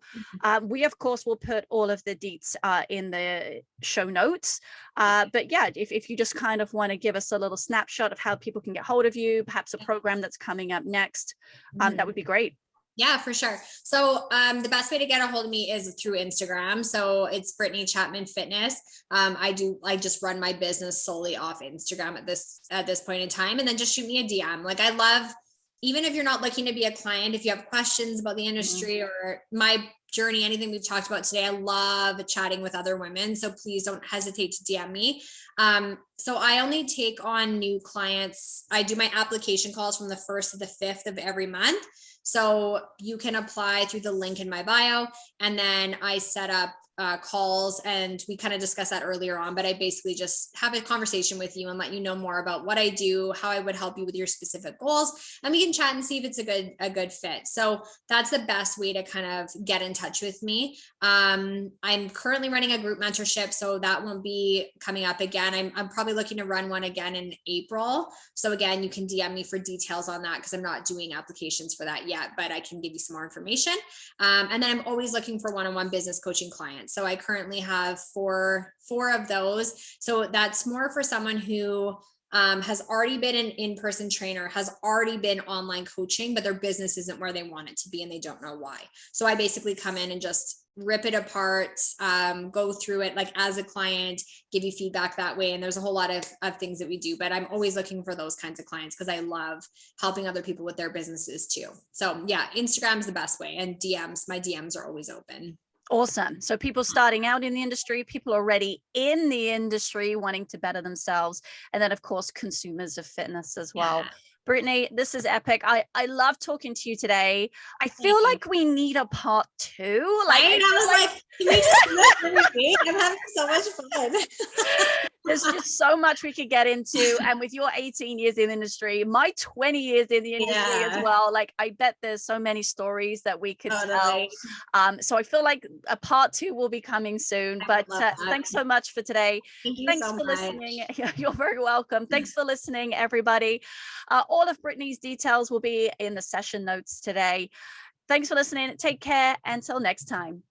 We, of course, will put all of the deets in the show notes. But yeah, if you just kind of want to give us a little snapshot of how people can get hold of you, perhaps a program that's coming up next, that would be great. Yeah, for sure. So the best way to get a hold of me is through Instagram. So it's Brittany Chapman Fitness. I just run my business solely off Instagram at this point in time. And then just shoot me a DM. Like, I love, even if you're not looking to be a client, if you have questions about the industry or my journey, anything we've talked about today, I love chatting with other women. So please don't hesitate to DM me. So I only take on new clients. I do my application calls from the 1st to the 5th of every month. So you can apply through the link in my bio, and then I set up calls, and we kind of discussed that earlier on, but I basically just have a conversation with you and let you know more about what I do, how I would help you with your specific goals, and we can chat and see if it's a good fit. So that's the best way to kind of get in touch with me. I'm currently running a group mentorship, so that won't be coming up again. I'm probably looking to run one again in April. So again, you can DM me for details on that, because I'm not doing applications for that yet, but I can give you some more information. And then I'm always looking for one-on-one business coaching clients. So I currently have four of those. So that's more for someone who has already been an in-person trainer, has already been online coaching, but their business isn't where they want it to be and they don't know why. So I basically come in and just rip it apart, go through it like as a client, give you feedback that way. And there's a whole lot of things that we do, but I'm always looking for those kinds of clients because I love helping other people with their businesses too. So yeah, Instagram is the best way, and my DMs are always open. Awesome. So people starting out in the industry, people already in the industry wanting to better themselves, and then of course consumers of fitness as well. Yeah. Brittany, this is epic. I love talking to you today. I feel like we need a part 2. Like, I was like, can we just do this every week? I'm having so much fun. There's just so much we could get into. And with your 18 years in the industry, my 20 years in the industry as well, like I bet there's so many stories that we could tell. So I feel like a part 2 will be coming soon. But thanks so much for today. Thanks for listening. You're very welcome. Thanks for listening, everybody. All of Brittany's details will be in the session notes today. Thanks for listening. Take care. Until next time.